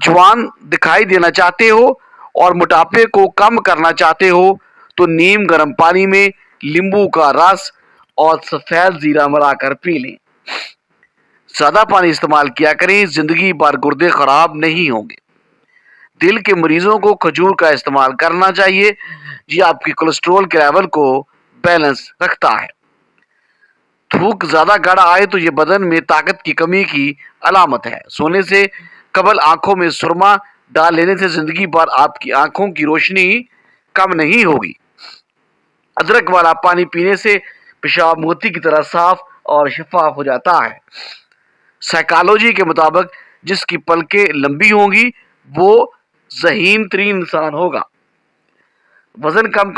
जवान दिखाई देना चाहते हो और मोटापे को कम करना चाहते हो तो नीम गर्म पानी में नींबू का रस और सफ़ेद ज़ीरा मिलाकर पी लें। ज़्यादा पानी इस्तेमाल किया करें, ज़िंदगी भर गुर्दे ख़राब नहीं होंगे। दिल के मरीजों को खजूर का इस्तेमाल करना चाहिए, ये आपके कोलेस्ट्रॉल के लेवल को बैलेंस रखता है। थूक ज़्यादा गाढ़ा आए तो ये बदन में ताकत की कमी की अलामत है। सोने से कबल आंखों में सुरमा डाल लेने से ज़िंदगी भर आपकी आंखों की रोशनी कम नहीं होगी। अदरक वाला पानी पीने से पेशाब मोती की तरह साफ और शफाफ हो जाता है। साइकोलॉजी के मुताबिक जिसकी पलकें लंबी होंगी वो ज़हीन तरीन इंसान होगा। वज़न कम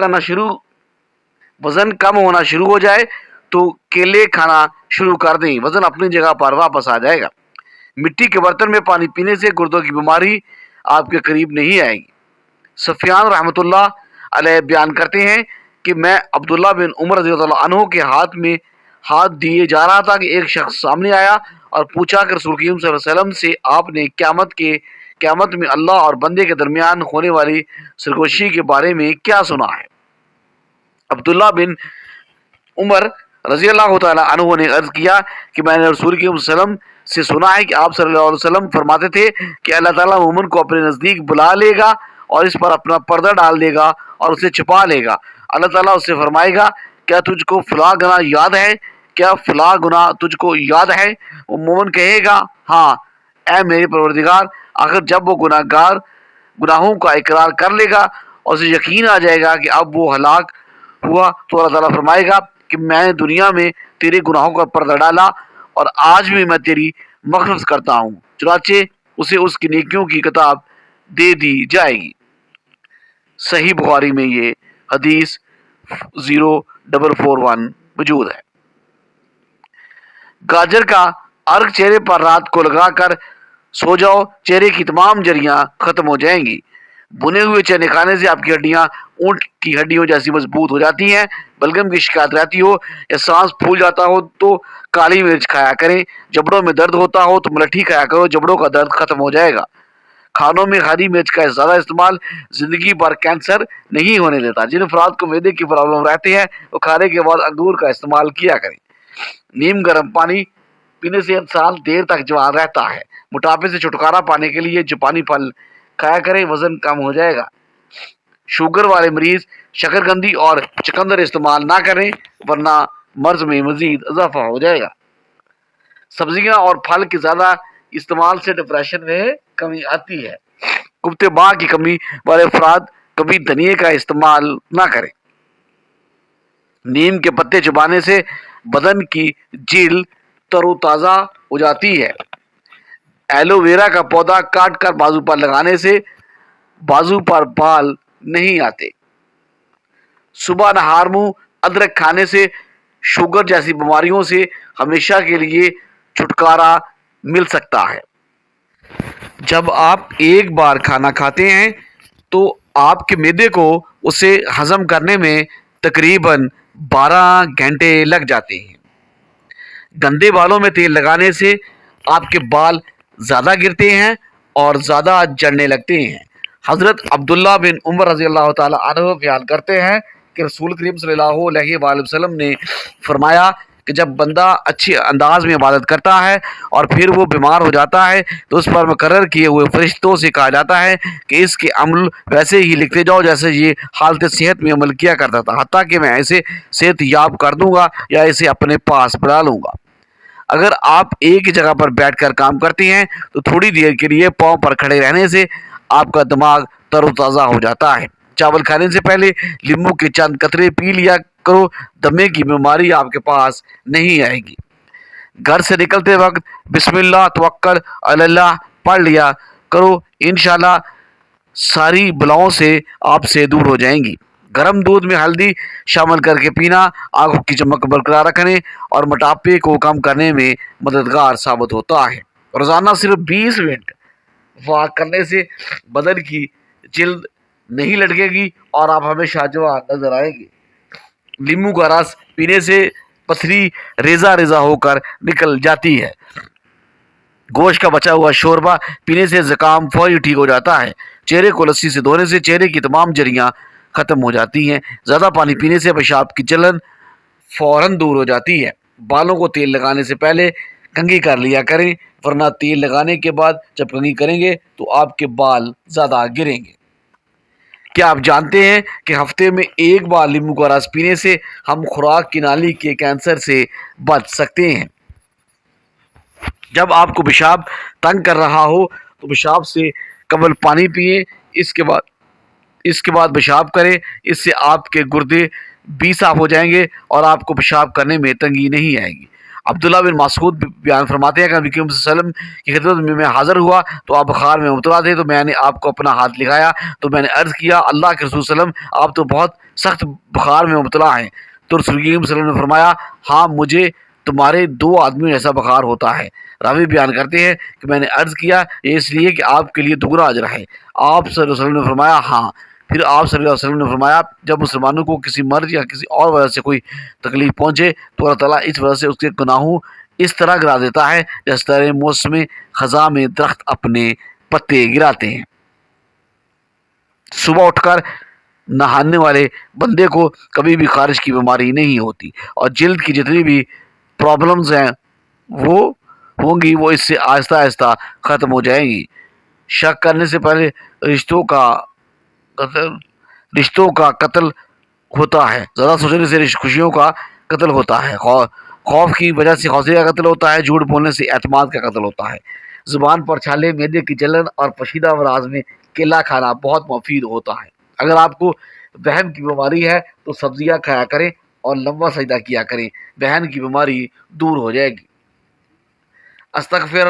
होना शुरू हो जाए तो केले खाना शुरू कर दें, वज़न अपनी जगह पर वापस आ जाएगा। मिट्टी के बर्तन में पानी पीने से गुर्दों की बीमारी आपके करीब नहीं आएगी। सफियान रहमतुल्लाह अलैह बयान करते हैं कि मैं अब्दुल्ला बिन उमर रज़ियल्लाहु अन्हु के हाथ में हाथ दिए जा रहा था कि एक शख्स सामने आया और पूछा कि रसूल करीम सल्लल्लाहु अलैहि वसल्लम से आपने क़यामत में अल्लाह और बंदे के दरमियान होने वाली सरगोशी के बारे में क्या सुना है। अब्दुल्ला बिन उमर रज़ियल्लाहु तआला अन्हु ने अर्ज़ किया कि मैंने रसूल करीम सल्लल्लाहु अलैहि वसल्लम से सुना है कि आप सल्लल्लाहु अलैहि वसल्लम फरमाते थे कि अल्लाह ताला मोमिन को अपने नज़दीक बुला लेगा और इस पर अपना पर्दा डाल देगा और उसे छिपा लेगा। अल्लाह ताला उससे फरमाएगा, क्या तुझको फला गुनाह याद है? क्या फला गुनाह तुझको याद है? वो मोमिन कहेगा, हाँ ऐ मेरे परवरदिगार। आखिर जब वो गुनाहों का इकरार कर लेगा और उसे यकीन आ जाएगा कि अब वो हलाक हुआ तो अल्लाह ताला फरमाएगा कि मैंने दुनिया में तेरे गुनाहों का पर्दा डाला और आज भी मैं तेरी मग़फ़िरत करता हूँ। चुनाचे उसे उसकी नेकियों की किताब दे दी जाएगी। सही बुखारी में ये हदीस 0441 मौजूद है। गाजर का अर्क चेहरे पर रात को लगाकर सो जाओ, चेहरे की तमाम झुर्रियाँ खत्म हो जाएंगी। बुने हुए चने खाने से आपकी हड्डियाँ ऊँट की हड्डियों जैसी मजबूत हो जाती हैं। बलगम की शिकायत रहती हो या सांस फूल जाता हो तो काली मिर्च खाया करें। जबड़ों में दर्द होता हो तो मुलट्ठी खाया करो, जबड़ों का दर्द खत्म हो जाएगा। खानों में हरी मिर्च का ज़्यादा इस्तेमाल ज़िंदगी भर कैंसर नहीं होने देता। जिन अफराद को मैदे की प्रॉब्लम रहती है वो खाने के बाद अंगूर का इस्तेमाल किया करें। नीम गर्म पानी पीने से इंसान देर तक जवान रहता है। मोटापे से छुटकारा पाने के लिए जापानी फल खाया करें, वज़न कम हो जाएगा। शुगर वाले मरीज़ शकरकंदी और चुकंदर इस्तेमाल ना करें वरना मर्ज में मज़ीद इजाफा हो जाएगा। सब्जियां और फल के ज़्यादा इस्तेमाल से डिप्रेशन में कमी आती है। कुफ्ते बाह की कमी वाले अफराद कभी धनिए का इस्तेमाल ना करें। नीम के पत्ते चबाने से बदन की जेल तरोताज़ा हो जाती है। एलोवेरा का पौधा काट कर बाजू पर लगाने से बाजू पर बाल नहीं आते। सुबह नहार मुंह अदरक खाने से शुगर जैसी बीमारियों से हमेशा के लिए छुटकारा मिल सकता है। जब आप एक बार खाना खाते हैं तो आपके मैदे को उसे हजम करने में तकरीबन 12 घंटे लग जाते हैं। गंदे बालों में तेल लगाने से आपके बाल ज़्यादा गिरते हैं और ज़्यादा झड़ने लगते हैं। हज़रत अब्दुल्ला बिन उमर रज़ियल्लाहु ताला अन्हु बयान करते हैं कि रसूल करीम सल्लल्लाहु अलैहि वसल्लम ने फरमाया कि जब बंदा अच्छे अंदाज में इबादत करता है और फिर वो बीमार हो जाता है तो उस पर मुकर्रर किए हुए फरिश्तों से कहा जाता है कि इसके अमल वैसे ही लिखते जाओ जैसे ये हालत सेहत में अमल किया करता था, हत्ता कि मैं इसे सेहत याब कर दूंगा या इसे अपने पास बुला लूँगा। अगर आप एक ही जगह पर बैठकर काम करते हैं तो थोड़ी देर के लिए पाँव पर खड़े रहने से आपका दिमाग तरोताज़ा हो जाता है। चावल खाने से पहले नींबू के चंद कतरे पी लिया करो, दमे की बीमारी आपके पास नहीं आएगी। घर से निकलते वक्त बिस्मिल्लाह तवक्कल अल्लाह पढ़ लिया करो, इंशाल्लाह सारी बलाओं से आपसे दूर हो जाएंगी। गर्म दूध में हल्दी शामिल करके पीना आंखों की चमक बरकरार रखने और मोटापे को कम करने में मददगार साबित होता है। रोज़ाना सिर्फ 20 मिनट वॉक करने से बदन की जिल्द नहीं लटकेगी और आप हमेशा जवान नजर आएंगे। नींबू का रस पीने से पथरी रेजा रेजा होकर निकल जाती है। गोश्त का बचा हुआ शोरबा पीने से ज़ुकाम फौरी ठीक हो जाता है। चेहरे को लस्सी से धोने से चेहरे की तमाम झुर्रियाँ ख़त्म हो जाती हैं। ज़्यादा पानी पीने से पेशाब की जलन फ़ौरन दूर हो जाती है। बालों को तेल लगाने से पहले कंघी कर लिया करें, वरना तेल लगाने के बाद जब कंघी करेंगे तो आपके बाल ज़्यादा गिरेंगे। क्या आप जानते हैं कि हफ्ते में एक बार नींबू का रस पीने से हम खुराक की नाली के कैंसर से बच सकते हैं। जब आपको पेशाब तंग कर रहा हो तो पेशाब से कबल पानी पिए, इसके बाद पेशाब करें। इससे आपके गुर्दे भी साफ हो जाएंगे और आपको पेशाब करने में तंगी नहीं आएगी। अब्दुल्ला बिन मासूद बयान फरमाते हैं कि नबी करीम सल्लल्लाहु अलैहि वसल्लम की खिदमत में मैं हाजिर हुआ तो आप बुखार में मुब्तला थे, तो मैंने आपको अपना हाथ दिखाया तो मैंने अर्ज़ किया, अल्लाह के रसूल सल्लल्लाहु अलैहि वसल्लम आप तो बहुत सख्त बुखार में मुब्तला हैं। तो रसूल करीम सल्लल्लाहु अलैहि वसल्लम ने फरमाया, हाँ मुझे तुम्हारे दो आदमियों जैसा बुखार होता है। रावी बयान करते हैं कि मैंने अर्ज़ किया ये इसलिए कि आपके लिए दुगना अजर है। आप सल्लल्लाहु अलैहि वसल्लम ने फरमाया हाँ। फिर आप सल्लल्लाहु अलैहि वसल्लम ने फरमाया, जब मुसलमानों को किसी मर्ज या किसी और वजह से कोई तकलीफ पहुंचे तो अल्लाह ताला इस वजह से उसके गुनाहों इस तरह गिरा देता है जिस तरह मौसम खज़ा में दरख्त अपने पत्ते गिराते हैं। सुबह उठकर नहाने वाले बंदे को कभी भी खारिश की बीमारी नहीं होती और जल्द की जितनी भी प्रॉब्लम्स हैं वो होंगी वो इससे आहिस्ता आहिस्ता ख़त्म हो जाएंगी। शक करने से पहले रिश्तों का कत्ल होता है। ज़्यादा सोचने से खुशियों का कत्ल होता है। खौफ की वजह से हौसले का कत्ल होता है। झूठ बोलने से एतमाद का कत्ल होता है। ज़ुबान पर छाले, मैदे की जलन और पशीदा अमराज में केला खाना बहुत मुफीद होता है। अगर आपको वहम की बीमारी है तो सब्जियां खाया करें और लंबा सजदा किया करें, वहम की बीमारी दूर हो जाएगी। अस्तगफिर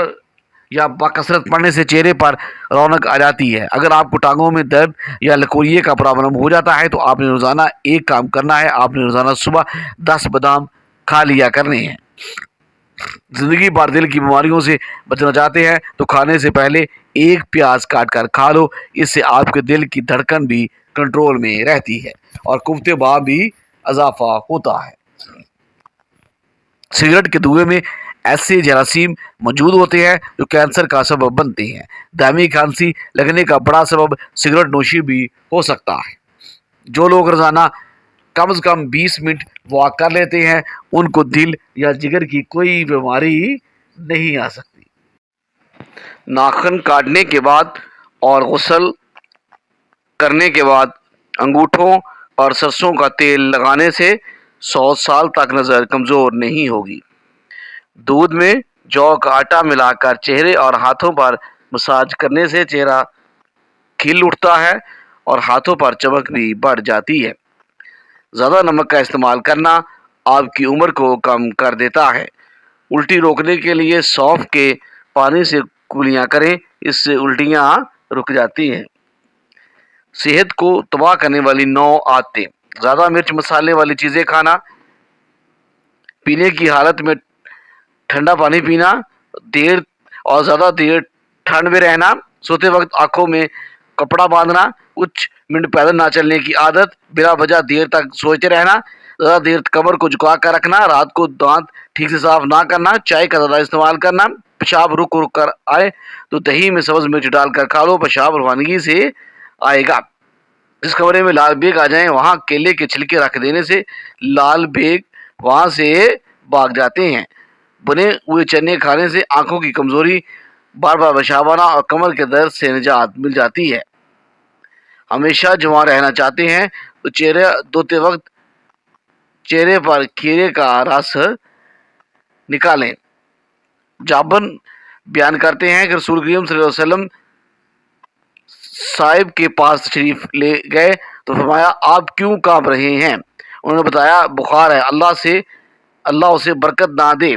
या बकसरत पढ़ने से चेहरे पर रौनक आ जाती है। अगर आपको टांगों में दर्द या लकोरिए का प्रॉब्लम हो जाता है तो आपने रोज़ाना एक काम करना है, आपने रोज़ाना सुबह 10 बादाम खा लिया करने हैं। ज़िंदगी भर दिल की बीमारियों से बचना चाहते हैं तो खाने से पहले एक प्याज काट कर खा लो। इससे आपके दिल की धड़कन भी कंट्रोल में रहती है और कुफ्ते बा भी इजाफा होता है। सिगरेट के धुएं में ऐसे जरासीम मौजूद होते हैं जो कैंसर का सबब बनते हैं। दामी खांसी लगने का बड़ा सबब सिगरेट नोशी भी हो सकता है। जो लोग रोज़ाना कम से कम 20 मिनट वॉक कर लेते हैं उनको दिल या जिगर की कोई बीमारी नहीं आ सकती। नाखून काटने के बाद और गुस्ल करने के बाद अंगूठों और सरसों का तेल लगाने से 100 साल तक नज़र कमज़ोर नहीं होगी। दूध में जौ का आटा मिलाकर चेहरे और हाथों पर मसाज करने से चेहरा खिल उठता है और हाथों पर चमक भी बढ़ जाती है। ज़्यादा नमक का इस्तेमाल करना आपकी उम्र को कम कर देता है। उल्टी रोकने के लिए सौंफ के पानी से कुलियाँ करें, इससे उल्टियाँ रुक जाती हैं। सेहत को तबाह करने वाली 9 आदतें। ज़्यादा मिर्च मसाले वाली चीज़ें खाना, पीने की हालत में ठंडा पानी पीना, ज़्यादा देर ठंड में रहना, सोते वक्त आंखों में कपड़ा बांधना, कुछ मिनट पैदल ना चलने की आदत, बिना वजह देर तक सोचते रहना, ज़्यादा देर कमर को झुका कर रखना, रात को दांत ठीक से साफ ना करना, चाय का ज़्यादा इस्तेमाल करना, पेशाब रुक रुक कर आए तो दही में सब्ज़ मिर्च डालकर खा लो, पेशाब रवानगी से आएगा। जिस कमरे में लाल बेग आ जाएं वहाँ केले के छिलके रख देने से लाल बेग वहाँ से भाग जाते हैं। बने हुए चने खाने से आंखों की कमजोरी, बार बार पेशाब आना और कमर के दर्द से निजात मिल जाती है। हमेशा जवान रहना चाहते हैं तो चेहरे धोते वक्त चेहरे पर खीरे का रस निकालें। जाबन बयान करते हैं कि रसूल करीम सल्लल्लाहु अलैहि वसल्लम साहिब के पास तशरीफ ले गए तो फरमाया, आप क्यों कांप रहे हैं? उन्होंने बताया, बुखार है, अल्लाह उसे बरकत ना दे।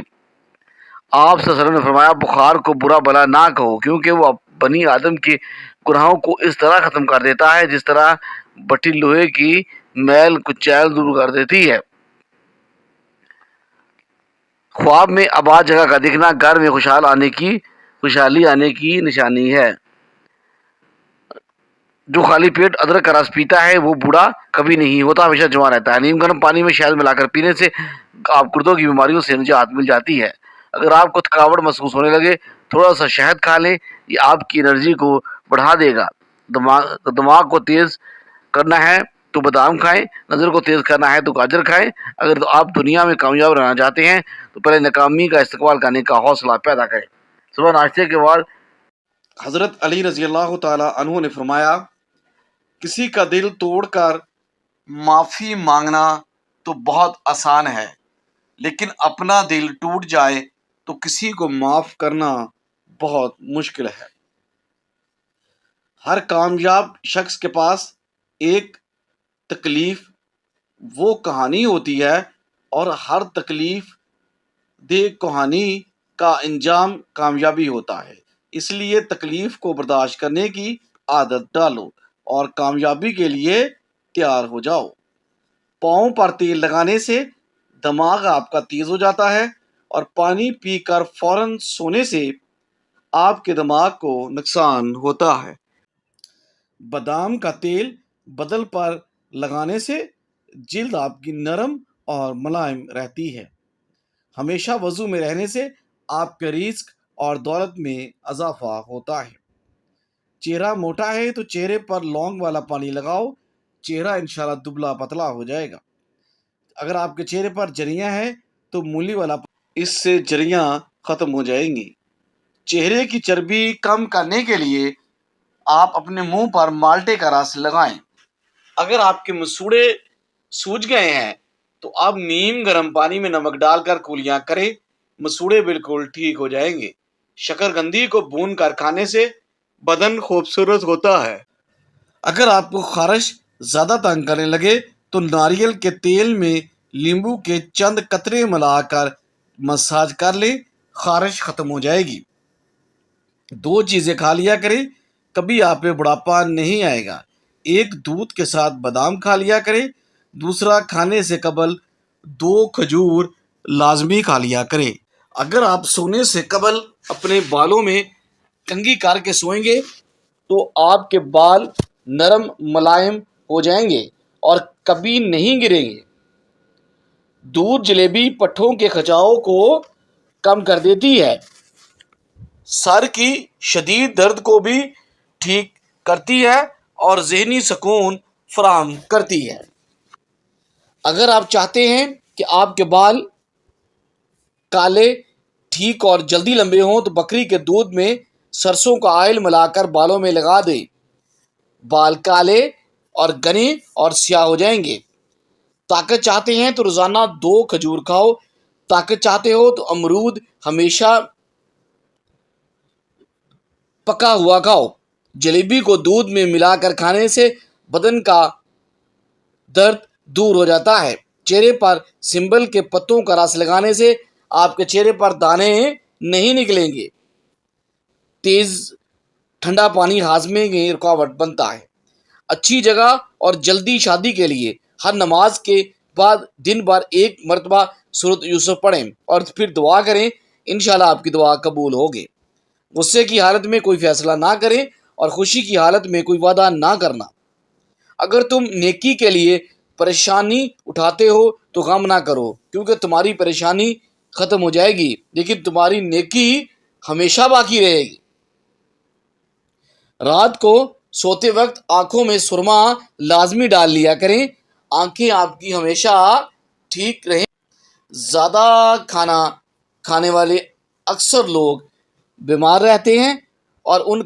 आप सल्लल्लाहु अलैहि वसल्लम ने फरमाया, बुखार को बुरा भला ना कहो क्योंकि वो बनी आदम के गुनाहों को इस तरह ख़त्म कर देता है जिस तरह भट्टी लोहे की मैल कुचैल दूर कर देती है। ख्वाब में आबाद जगह का दिखना घर में खुशहाली आने की निशानी है। जो खाली पेट अदरक का रस पीता है वो बूढ़ा कभी नहीं होता, हमेशा जवान रहता है। नीम गर्म पानी में शहद मिलाकर पीने से आप गुर्दों की बीमारियों से निजात मिल जाती है। अगर आपको थकावट महसूस होने लगे تھوڑا سا شہد کھا لیں، یہ آپ کی انرجی کو بڑھا دے گا۔ دماغ کو تیز کرنا ہے تو بادام کھائیں، نظر کو تیز کرنا ہے تو گاجر کھائیں۔ اگر تو آپ دنیا میں کامیاب رہنا چاہتے ہیں تو پہلے ناکامی کا استقبال کرنے کا حوصلہ پیدا کریں۔ صبح ناشتے کے بعد حضرت علی رضی اللہ تعالی عنہ نے فرمایا، کسی کا دل توڑ کر معافی مانگنا تو بہت آسان ہے، لیکن اپنا دل ٹوٹ جائے تو کسی کو معاف کرنا بہت مشکل ہے۔ ہر کامیاب شخص کے پاس ایک تکلیف وہ کہانی ہوتی ہے، اور ہر تکلیف دہ کہانی کا انجام کامیابی ہوتا ہے۔ اس لیے تکلیف کو برداشت کرنے کی عادت ڈالو اور کامیابی کے لیے تیار ہو جاؤ۔ پاؤں پر تیل لگانے سے دماغ آپ کا تیز ہو جاتا ہے، اور پانی پی کر فوراً سونے سے آپ کے دماغ کو نقصان ہوتا ہے۔ بادام کا تیل بدن پر لگانے سے جلد آپ کی نرم اور ملائم رہتی ہے۔ ہمیشہ وضو میں رہنے سے آپ کے رزق اور دولت میں اضافہ ہوتا ہے۔ چہرہ موٹا ہے تو چہرے پر لونگ والا پانی لگاؤ، چہرہ انشاءاللہ دبلا پتلا ہو جائے گا۔ اگر آپ کے چہرے پر جریاں ہیں تو مولی والا پانی، اس سے جریاں ختم ہو جائیں گی۔ چہرے کی چربی کم کرنے کے لیے آپ اپنے منہ پر مالٹے کا رس لگائیں۔ اگر آپ کے مسوڑے سوج گئے ہیں تو آپ نیم گرم پانی میں نمک ڈال کر کولیاں کریں، مسوڑے بالکل ٹھیک ہو جائیں گے۔ شکرکندی کو بھون کر کھانے سے بدن خوبصورت ہوتا ہے۔ اگر آپ کو خارش زیادہ تنگ کرنے لگے تو ناریل کے تیل میں لیمبو کے چند قطرے ملا کر مساج کر لیں، خارش ختم ہو جائے گی۔ 2 چیزیں کھا لیا کریں، کبھی آپ پہ بڑھاپا نہیں آئے گا۔ ایک دودھ کے ساتھ بادام کھا لیا کریں، دوسرا کھانے سے قبل 2 کھجور لازمی کھا لیا کریں۔ اگر آپ سونے سے قبل اپنے بالوں میں کنگھی کر کے سوئیں گے تو آپ کے بال نرم ملائم ہو جائیں گے اور کبھی نہیں گریں گے۔ دودھ جلیبی پٹھوں کے کھچاؤ کو کم کر دیتی ہے، سر کی شدید درد کو بھی ٹھیک کرتی ہے اور ذہنی سکون فراہم کرتی ہے۔ اگر آپ چاہتے ہیں کہ آپ کے بال کالے ٹھیک اور جلدی لمبے ہوں تو بکری کے دودھ میں سرسوں کا آئل ملا کر بالوں میں لگا دیں، بال کالے اور گھنے اور سیاہ ہو جائیں گے۔ طاقت چاہتے ہیں تو روزانہ 2 کھجور کھاؤ، طاقت چاہتے ہو تو امرود ہمیشہ پکا ہوا کھاؤ۔ جلیبی کو دودھ میں ملا کر کھانے سے بدن کا درد دور ہو جاتا ہے۔ چہرے پر سنبل کے پتوں کا رس لگانے سے آپ کے چہرے پر دانے نہیں نکلیں گے۔ تیز ٹھنڈا پانی ہاضمے کی رکاوٹ بنتا ہے۔ اچھی جگہ اور جلدی شادی کے لیے ہر نماز کے بعد دن بھر 1 مرتبہ سورۃ یوسف پڑھیں اور پھر دعا کریں، انشاءاللہ آپ کی دعا قبول ہوگی۔ غصے کی حالت میں کوئی فیصلہ نہ کریں اور خوشی کی حالت میں کوئی وعدہ نہ کرنا۔ اگر تم نیکی کے لیے پریشانی اٹھاتے ہو تو غم نہ کرو، کیونکہ تمہاری پریشانی ختم ہو جائے گی لیکن تمہاری نیکی ہمیشہ باقی رہے گی۔ رات کو سوتے وقت آنکھوں میں سرما لازمی ڈال لیا کریں، آنکھیں آپ کی ہمیشہ ٹھیک رہیں۔ زیادہ کھانا کھانے والے اکثر لوگ بیمار رہتے ہیں اور ان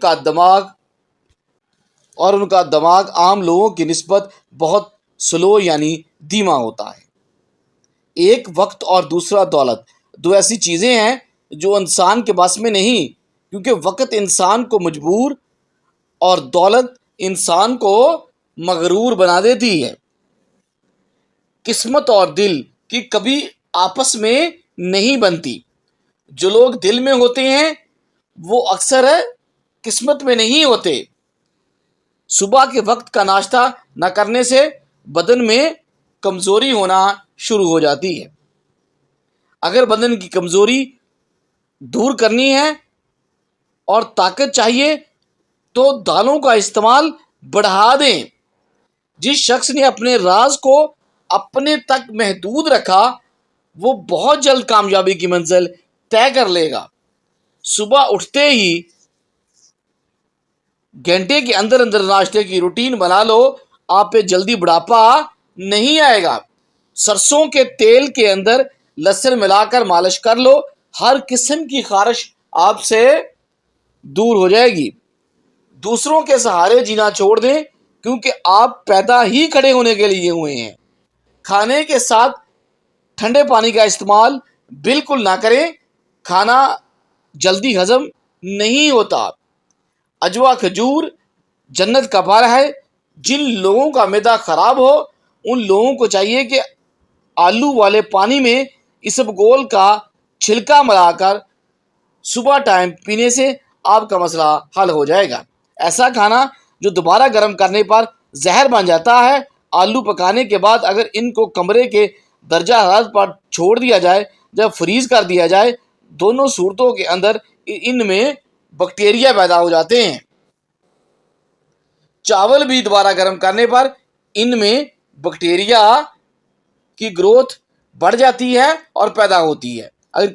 کا دماغ عام لوگوں کی نسبت بہت سلو یعنی دھیما ہوتا ہے۔ ایک وقت اور دوسرا دولت 2 ایسی چیزیں ہیں جو انسان کے بس میں نہیں، کیونکہ وقت انسان کو مجبور اور دولت انسان کو مغرور بنا دیتی ہے۔ قسمت اور دل کی کبھی آپس میں نہیں بنتی۔ جو لوگ دل میں ہوتے ہیں وہ اکثر قسمت میں نہیں ہوتے۔ صبح کے وقت کا ناشتہ نہ کرنے سے بدن میں کمزوری ہونا شروع ہو جاتی ہے۔ اگر بدن کی کمزوری دور کرنی ہے اور طاقت چاہیے تو دالوں کا استعمال بڑھا دیں۔ جس شخص نے اپنے راز کو اپنے تک محدود رکھا وہ بہت جلد کامیابی کی منزل طے کر لے گا۔ صبح اٹھتے ہی گھنٹے کے اندر اندر ناشتے کی روٹین بنا لو، آپ پہ جلدی بڑھاپا نہیں آئے گا۔ سرسوں کے تیل کے اندر لہسن ملا کر مالش کر لو، ہر قسم کی خارش آپ سے دور ہو جائے گی۔ دوسروں کے سہارے جینا چھوڑ دیں، کیونکہ آپ پیدا ہی کھڑے ہونے کے لیے ہوئے ہیں۔ کھانے کے ساتھ ٹھنڈے پانی کا استعمال بالکل نہ کریں، کھانا جلدی ہضم نہیں ہوتا۔ اجوا کھجور جنت کا پھل ہے۔ جن لوگوں کا معدہ خراب ہو ان لوگوں کو چاہیے کہ آلو والے پانی میں اسبگول کا چھلکا ملا کر صبح ٹائم پینے سے آپ کا مسئلہ حل ہو جائے گا۔ ایسا کھانا جو دوبارہ گرم کرنے پر زہر بن جاتا ہے، آلو پکانے کے بعد اگر ان کو کمرے کے درجہ حرارت پر چھوڑ دیا جائے یا فریز کر دیا جائے، دونوں صورتوں کے اندر ان میں بیکٹیریا پیدا ہو جاتے ہیں۔ چاول بھی دوبارہ گرم کرنے پر ان میں بیکٹیریا کی گروتھ بڑھ جاتی ہے اور پیدا ہوتی ہے، اگر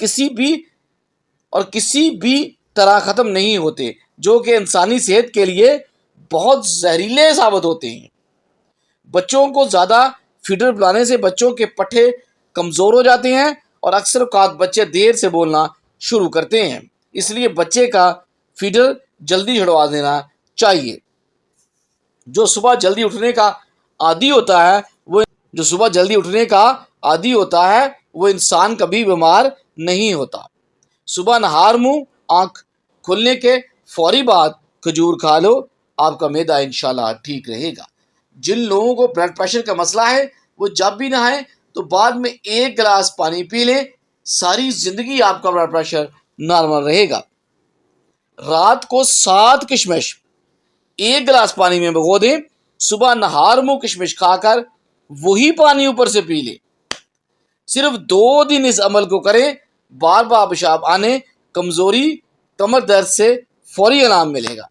کسی بھی طرح ختم نہیں ہوتے، جو کہ انسانی صحت کے لیے بہت زہریلے ثابت ہوتے ہیں۔ بچوں کو زیادہ فیڈر پلانے سے بچوں کے پٹھے کمزور ہو جاتے ہیں اور اکثر اوقات بچے دیر سے بولنا شروع کرتے ہیں، اس لیے بچے کا فیڈر جلدی چھڑوا دینا چاہیے۔ جو صبح جلدی اٹھنے کا عادی ہوتا ہے وہ انسان کبھی بیمار نہیں ہوتا۔ صبح نہار منہ آنکھ کھلنے کے فوری بعد کھجور کھا لو، آپ کا معدہ انشاءاللہ ٹھیک رہے گا۔ جن لوگوں کو بلڈ پریشر کا مسئلہ ہے وہ جب بھی نہائیں تو بعد میں 1 گلاس پانی پی لیں، ساری زندگی آپ کا بلڈ پریشر نارمل رہے گا۔ رات کو 7 کشمش 1 گلاس پانی میں بھگو دیں، صبح نہار منہ کشمش کھا کر وہی پانی اوپر سے پی لیں۔ صرف 2 دن اس عمل کو کریں، بار بار پیشاب آنے، کمزوری، کمر درد سے فوری آرام ملے گا۔